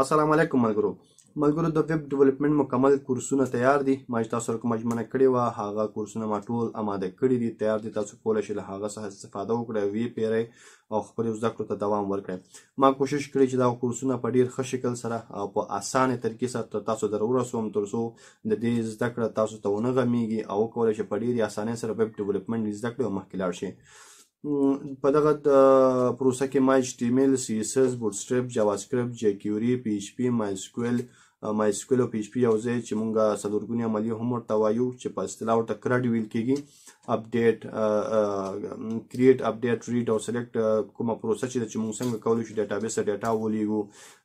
السلام علیکم ملګرو د ویب ډیولپمنٹ مکمل کورسونه تیار دي. ما چې تاسو سره کومه ژمنه کړې وه هغه کورسونه ما ټول اماده کړي دي، تیار دي. تاسو کولی شئ له هغه څخه استفاده وکړئ، ویې پیرئ او خپلو زده کړو ته دوام ورکړئ. ما کوشش کړی چې دا کورسونه په ډېر ښه شکل سره او په اسانه طریقې سره تر تاسو در ورسوم، تر څو د دې زده کړه تاسو ته ونه غمیږي او وکولی شئ په ډېرې اسانۍ سره ویب ډیولپمنټ زده کړئ او مخکې لاړ شئ. په دغه پروسه کې ما HTML، CSS، بوټسټریپ، جاواسکرپټ، جیکیوري، PHP، مایسکویل او PHP یو ځای چې مونږ څلورګونې عملیه هم ورته وایو چې په اصطلاح ورته کرډ ویل کېږي. اپډیټ، کریټ، اپډیټ، ریډ او سلیکټ کومه پروسه چې ده چې مونږ څنګه کولی شو ډیټابیس ته ډیټا ولیږو،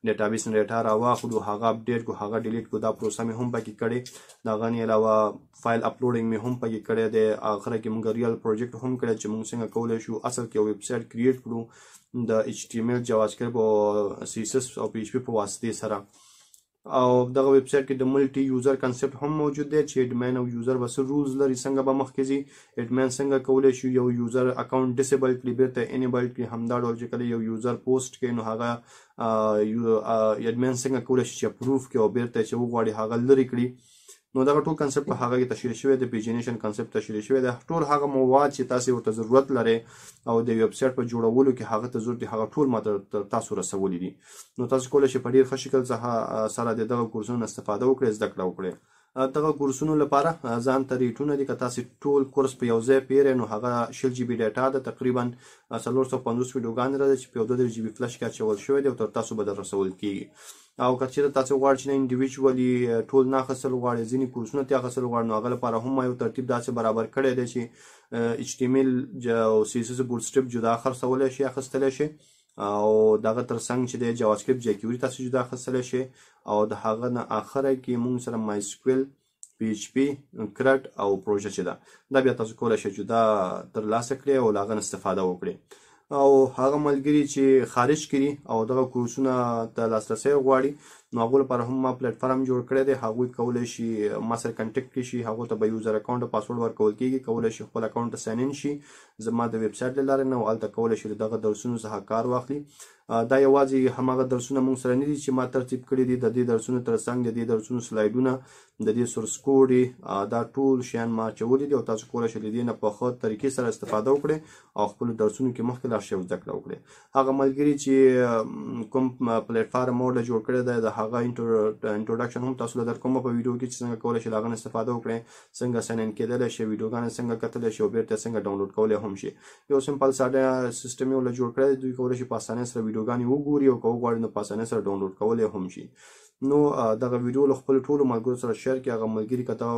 ډیټابیس نه ډیټا راواخلو، هغه اپډیټ کو، هغه ډیلیټ کو. دا پروسه مې هم پکې کړې. د هغه نه علاوه فایل اپلوډینګ مې هم پکې کړی دی. اخره کې مونږ ریل پروجیکټ هم کړی چې مونږ څنګه کولی شو اصل کې یو ویب سایټ کریټ کړو د HTML، جاواسکرپټ او CSS او PHP په واسطې سره. او دغه ویب سایټ کې د ملټي یوزر کنسپټ هم موجود دی چې اډمین او یوزر به څه رولز لري، څنګه به مخکې ځي. اډمین څنګه کولی شي یو یوزر اکاونټ ډسیبل کړي، بیرته انیبل کړي. همدا ډول چې کله یو یوزر پوسټ کوي نو هغه اډمین څنګه کولی شي چې اپروف کړي او بیرته چې وغواړي هغه لرې کړي. نو دغه ټول کنسپټ په هغه کې تشریح شوی دی. پیجنیشن کنسپټ تشریح شوی دی. ټول هغه مواد چې تاسو ورته ضرورت لرئ او د ویب سایټ په جوړولو کې هغه ته ضرورت دی، هغه ټول ما تاسو رسولي دي. نو تاسو کولی شئ په ډېر ښه شکل سره د دغه کورسونو استفاده وکړئ، زده کړه وکړئ. دغه کورسونو لپاره ځان ته ریټونه دي. که تاسو ټول کورس په یو ځای پیرئ نو هغه 60 GB ډیټا ده، تقریبا 450 ویډیوګانې راځي چې په 2 GB فلش کې اچول شوی دی او تر تاسو به در رسول کېږي. او که چېرته تاسو غواړئ چې نه انډیویجولي ټول نه اخیستل غواړئ، ځینې کورسونه ترې اخیستل غواړئ، نو هغه لپاره هم ما یو ترتیب داسې برابر کړی دی چې HTML او CSS بوټسټریپ جدا خرڅولی شي، اخیستلی شي. او دغه ترڅنګ چې دی جاواسکرپټ، جیکیوري تاسو جدا اخیستلی شي. او د هغه نه اخره کې مونږ سره مایسکویل، PHP، کرټ او پروژه چې ده دا بیا تاسو کولی شئ جدا ترلاسه کړئ او له هغه نه استفاده وکړئ. او هغه ملګري چې خارج کړي او دغه کورسونه ته لاسرسی غواړي نو هغو لپاره هم ما پلیټفارم جوړ کړی دی. هغوی کولی شي ما سره کنټیکټ کړي شي، هغو ته به یوزر اکاونټ او پاسورډ ورکول کېږي. کولی شي خپل اکاونټ ته ساین ان شي زما د ویب سایټ له لارې نه، او هلته کولی شي د دغه درسونو څخه کار واخلي. دا یوازې هماغه درسونه مونږ سره نه دي چې ما ترتیب کړي دي. د دې درسونو ترڅنګ د دې درسونو سلایډونه، د دې سورس کوډ، دا ټول شیان ما اچولي دي او تاسو کولی شئ له دې نه په ښه طریقې سره استفاده وکړئ او خپلو درسونو کې مخکې لاړ شئ او زده کړه وکړئ. هغه ملګري چې کوم پلیټفارم ما ورله جوړ کړی دی د هغه انټروډکشن هم تاسو له درکوم په ویډیو کې چې څنګه کولی شئ له هغه نه استفاده وکړئ، څنګه ساین ان کېدلی شئ، ویډیوګانې څنګه کتلی شئ او بیرته څنګه ډاونلوډ کولی هم شي. یو سمپل ساده سیسټم یې ورله جوړ کړی دی. دوی کولی شي په اسانۍ سره ویډیوګانې وګوري او که وغواړي نو په اسانۍ سره ډاونلوډ کولی هم شي. نو دغه ویډیو له خپلو ټولو ملګرو سره شیر کړئ. هغه ملګري که تا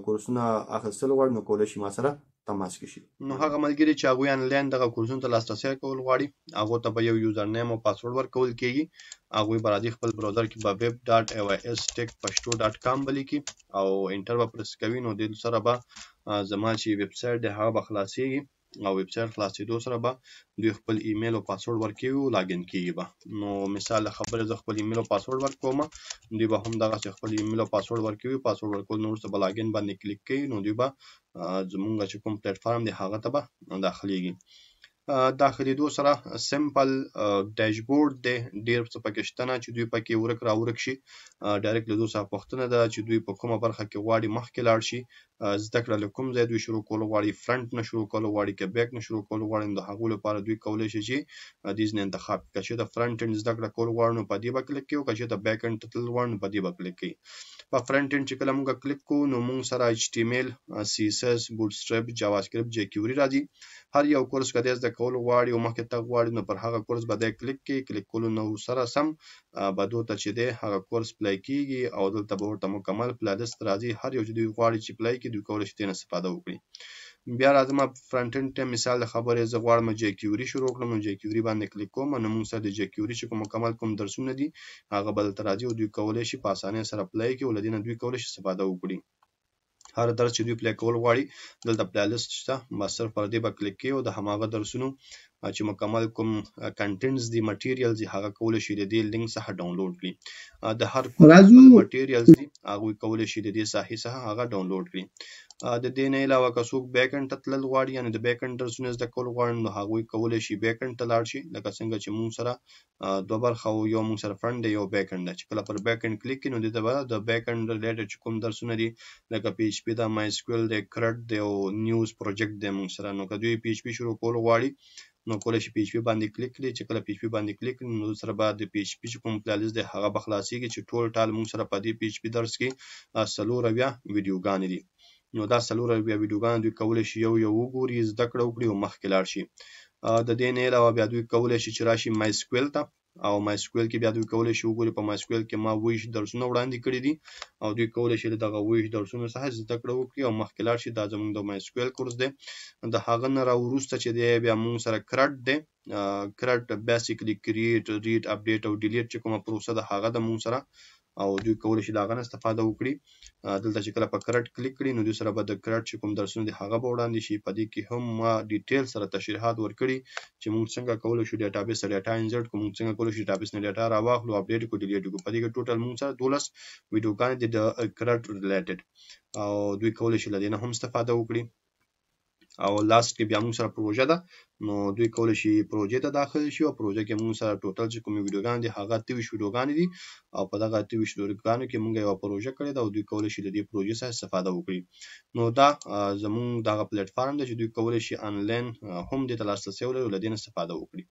کورسونه اخیستل غواړي نو کولی شي ما سره تماس کې شي. نو هغه ملګري چې هغوی آنلاین دغه کورسونو ته لاسرسی کول غواړي هغو ته به یو یوزر نیم او پاسورډ ورکول کېږي. هغوی به راځي خپل براوزر کې به web.aistechpashto.com به لیکي او انټر به پرس کوي. نو دې سره به زما چې ویب سایټ دی هغه به خلاصېږي او ویب سایټ خلاصېدو سره به دوی خپل ایمیل او پاسورډ ورکوي او لاګین کېږي به. نو مثال د خبرې زه خپل ایمیل او پاسورډ ورکوم، دوی به هم دغسې خپل ایمیل او پاسورډ ورکوي. پاسورډ ورکول نه وروسته به لاګین باندې کلیک کوي نو دوی به زمونږ چې کوم پلیټفارم دی هغه ته به داخلیږي. داخلېدو سره سمپل ډیشبورډ دی، ډېر څه پکې شته نه چې دوی پکې ورک را ورک شي. ډایرکټ له دوی څخه پوښتنه ده چې دوی په کومه برخه کې غواړي مخکې لاړ شي، زده کړه له کوم ځای دوی شروع کول غواړي، فرنټ نه شروع کول غواړي که بیک نه شروع کول غواړي. نو د هغو لپاره دوی کولی شي چې دې ځینې انتخاب کړي. که چېرته فرنټ انډ زده کړه کول غواړو نو په دې به کلیک کوي، او که چېرته بیک انډ ته تلل غواړو نو په دې به کلیک کوي. په فرنټ انډ چې کله مونږ کلیک کوو نو مونږ سره HTML، CSS، بوټسټریپ، جاواسکرپټ، جیکیوري راځي. هر یو کورس که دی زده کول غواړي او مخکې تګ غواړي نو پر هغه کورس به دی کلیک کوي. کلیک کولو نه سره سم به دو ته چې دی هغه کورس پلی کېږي او دلته به ورته مکمل پلی لیست راځي. هر یو چې دوی غواړي چې پلی کړي دوی کولی شي ترې نه استفاده وکړي. بیا راځم فرنټ انډ ته. مثال د خبرې زه غواړم جیکیوري شروع کړم نو جیکیوري باندې کلیک کوم. نو موږ سره د جیکیوري چې مکمل کوم درسونه دي هغه به دلته راځي او دوی کولی شي په اسانۍ سره پلی کړي او له دې نه دوی کولی شي استفاده وکړي. هر درس چې دوی پلی کول غواړي دلته پلی لیست شته، بس صرف پر دې به کلیک کوي او د هماغه درسونو چې مکمل کوم کنټینټس دي، مټیریلز دي، هغه کولی شي د دې لینک څخه ډاونلوډ کړي. د هر کورس مټیریلز دي هغوی کولی شي د دې ساحې څخه هغه ډاونلوډ کړي. د دې نه علاوه که څوک بیک انډ ته تلل غواړي یعنې د بیک انډ درسونه زده کول غواړي نو هغوی کولی شي بیک انډ ته لاړ شي لکه څنګه چې موږ سره دوه برخه او یو موږ سره فرنټ دی یو بیک انډ ده چې کله پر بیک انډ کلیک کړي نو دې ته به د بیک انډ ریلیټډ چې کوم درسونه دي لکه پی ایچ پی ده مای سکیول دی کرټ دی او نیوز پروجیکټ دی موږ سره نو که دوی پی ایچ پی شروع کول غواړي نو کولی شي پی ایچ پی باندې کلیک کړي چې کله پی ایچ پی باندې کلیک کړي نو سره به د پی ایچ پی چې کوم پلیلیست دی هغه به خلاصیږي چې ټول ټال موږ سره په دې پی ایچ پی درس کې 4 ویډیوګانې دي نو دا 4 ویډیوګانې دوی کولی شي یو وګوري زده کړه وکړي او مخکې لاړ شي د دې نه علاوه بیا دوی کولی شي چې راشي مای سکیول ته او مای سکیول کې بیا دوی کولی شي وګوري په مای سکیول کې ما 20 درسونه وړاندې کړي دي او دوی کولی شي دغه 20 درسونو څخه زده کړه وکړي او مخکې لاړ شي دا زموږ د مای سکیول کورس دی د هغه نه راوروسته چې دی بیا موږ سره کرټ دی کرټ بیسیکلی کریټ ریډ اپډیټ او ډیلیټ چې کومه پروسه ده هغه د موږ سره او دوی کولی شي د هغه نه استفاده وکړي دلته چې کله په کرټ کلیک کړي نو دوی سره به د کرټ چې کوم درسونه دي هغه به وړاندې شي په دې کې هم ما ډیټیل سره تشریحات ورکړي چې موږ څنګه کولی شو ډیټابیس ډیټا انسرټ کوو موږ څنګه کولی شو ډیټابیس نه ډیټا راواخلو اپډیټ کړو ډیلیټ کړو په دې کې ټوټل موږ سره 12 ویډیوګانې دي د کرټ ریلیټډ او دوی کولی شي له دې نه هم استفاده وکړي او لاست کې بیا موږ سره پروژه ده نو دوی کولی شي پروژې ته داخل شي او پروژه کې موږ سره ټوټل چې کومې ویډیوګانې دي هغه 23 ویډیوګانې دي او په دغه 23 ویډیوګانو کې موږ یو پروژه کړې ده او دوی کولی شي د دې پروژې څخه استفاده وکړي نو دا زموږ دغه پلیټ فارم دی چې دوی کولی شي آنلاین هم دې ته لاسرسی ولري او له دې نه استفاده وکړي